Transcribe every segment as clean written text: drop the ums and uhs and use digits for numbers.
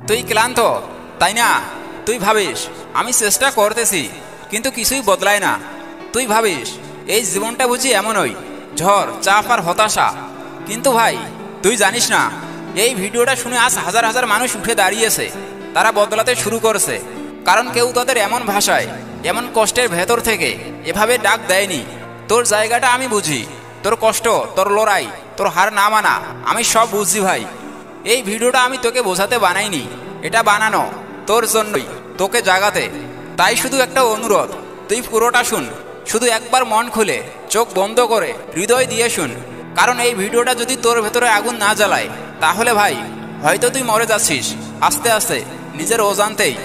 তুই ক্লান্ত তাই না? তুই ভাবিস আমি চেষ্টা করতেছি কিন্তু কিছুই বদলায় না। তুই ভাবিস এই জীবনটা বুঝি এমনই, ঝড় চাপ আর হতাশা। কিন্তু ভাই তুই জানিস না, এই ভিডিওটা শুনে আজ হাজার হাজার মানুষ উঠে দাঁড়িয়েছে। তারা বদলাতে শুরু করেছে, কারণ কেউ তাদের এমন ভাষায় এমন কষ্টের ভেতর থেকে এভাবে ডাক দেয়নি। তোর জায়গাটা আমি বুঝি, তোর কষ্ট, তোর লড়াই, তোর হার না মানা আমি সব বুঝি ভাই। এই ভিডিওটা আমি তোকে বোঝাতে বানাইনি, এটা বানানো তোর জন্যই, তোকে জাগাতে। তাই শুধু একটা অনুরোধ, তুই পুরোটা শুন, শুধু একবার মন খুলে চোখ বন্ধ করে হৃদয় দিয়ে শুন। কারণ এই ভিডিওটা যদি তোর ভেতরে আগুন না জ্বালায় তাহলে ভাই হয়তো তুই মরে যাচ্ছিস আস্তে আস্তে নিজের অজান্তেই।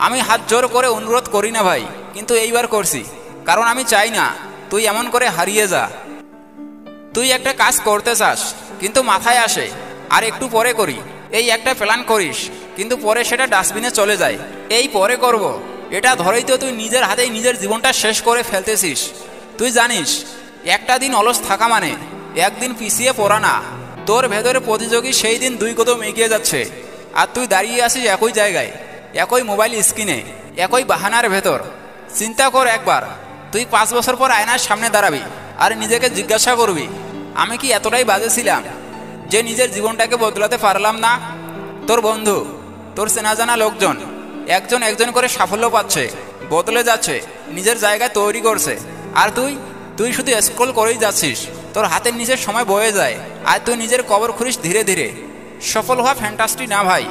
আমি হাত জোর করে অনুরোধ করি না ভাই, কিন্তু এইবার করছি, কারণ আমি চাই না তুই এমন করে হারিয়ে যা। তুই একটা কাজ করতে চাস কিন্তু মাথায় আসে আর একটু পরে করি, এই একটা প্ল্যান করিস কিন্তু পরে সেটা ডাস্টবিনে চলে যায়। এই পরে করব এটা ধরেই তো তুই নিজের হাতেই নিজের জীবনটা শেষ করে ফেলতেছিস। তুই জানিস একটা দিন অলস থাকা মানে একদিন পিছিয়ে পড়া না। তোর ভেতরে প্রতিযোগী সেই দিন দুই কদম এগিয়ে যাচ্ছে, আর তুই দাঁড়িয়ে আছিস একই জায়গায়, একই মোবাইল স্ক্রিনে, একই বাহানার ভেতর। চিন্তা কর একবার, তুই 5 বছর পর আয়নার সামনে দাঁড়াবি আর নিজেকে জিজ্ঞাসা করবি, আমি কি এতটাই বাজে ছিলাম যে নিজের জীবনটাকে বদলাতে পারলাম না? তোর বন্ধু, তোর চেনা জানা লোকজন একজন একজন করে সাফল্য পাচ্ছে, বদলে যাচ্ছে, নিজের জায়গায় তৈরি করছে, আর তুই শুধু স্ক্রল করেই যাচ্ছিস। তোর হাতের নিচের সময় বয়ে যায় আর তুই নিজের কবর খুঁড়িস ধীরে ধীরে। সফল হওয়া ফ্যান্টাস্টিক না ভাই,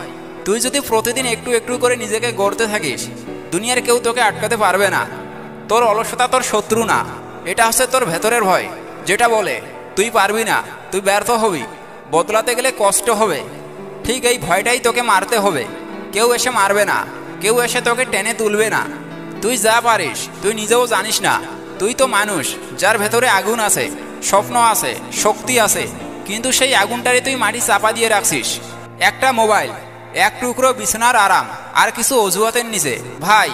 তুই যদি প্রতিদিন একটু একটু করে নিজেকে গড়তে থাকিস, দুনিয়ার কেউ তোকে আটকাতে পারবে না। তোর অলসতা তোর শত্রু না, এটা হচ্ছে তোর ভেতরের ভয়, যেটা বলে তুই পারবি না, তুই ব্যর্থ হবি, বদলাতে গেলে কষ্ট হবে। ঠিক এই ভয়টাই তোকে মারতে হবে। কেউ এসে মারবে না, কেউ এসে তোকে টেনে তুলবে না। তুই যা পারিস তুই নিজেও জানিস না। তুই তো মানুষ যার ভেতরে আগুন আছে, স্বপ্ন আছে, শক্তি আছে, কিন্তু সেই আগুনটারে তুই মাটি চাপা দিয়ে রাখছিস। একটা মোবাইল, এক টুকরো বিছানার আরাম আর কিছু অজুহাতের নিচে। ভাই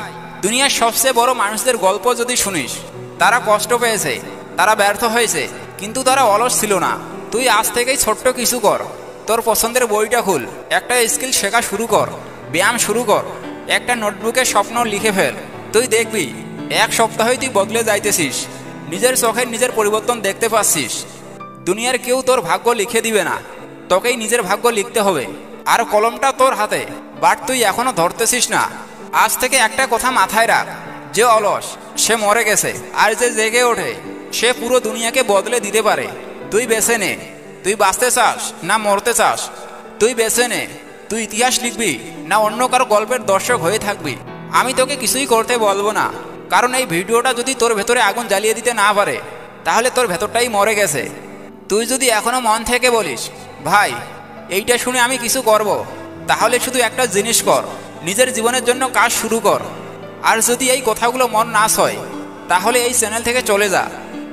দুনিয়ার সবচেয়ে বড় মানুষদের গল্প যদি শুনিস, তারা কষ্ট পেয়েছে, তারা ব্যর্থ হয়েছে, কিন্তু তারা অলস ছিল না। তুই আজ থেকেই ছোট্ট কিছু কর, তোর পছন্দের বইটা খুল, একটা স্কিল শেখা শুরু কর, ব্যায়াম শুরু কর, একটা নোটবুকে স্বপ্ন লিখে ফেল। তুই দেখবি 1 সপ্তাহেই তুই বদলে যাইতেছিস, নিজের চোখে নিজের পরিবর্তন দেখতে পাচ্ছিস। দুনিয়ার কেউ তোর ভাগ্য লিখে দিবে না, তোকেই নিজের ভাগ্য লিখতে হবে। আর কলমটা তোর হাতে, বাট তুই এখনো ধরতেছিস না। আজ থেকে একটা কথা মাথায় রাখ, যে অলস সে মরে গেছে, আর যে জেগে ওঠে সে পুরো দুনিয়াকে বদলে দিতে পারে। তুই বেছে নে, তুই বাঁচতে চাস না মরতে চাস। তুই বেছে নে, তুই ইতিহাস লিখবি না অন্য কারো গল্পের দর্শক হয়ে থাকবি। আমি তোকে কিছুই করতে বলবো না, কারণ এই ভিডিওটা যদি তোর ভেতরে আগুন জ্বালিয়ে দিতে না পারে তাহলে তোর ভেতরটাই মরে গেছে। তুই যদি এখনো মন থেকে বলিস ভাই এইটা শুনে আমি কিছু করব, তাহলে শুধু একটা জিনিস কর, নিজের জীবনের জন্য কাজ শুরু কর। আর যদি এই কথাগুলো মন না হয় তাহলে এই চ্যানেল থেকে চলে যা,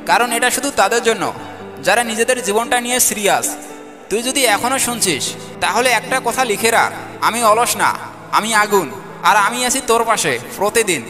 কারণ এটা শুধু তাদের জন্য যারা নিজেদের জীবনটা নিয়ে সিরিয়াস। তুই যদি এখনো শুনছিস তাহলে একটা কথা লিখে রাখ, আমি অলস না, আমি আগুন, আর আমি আছি তোর পাশে প্রতিদিন।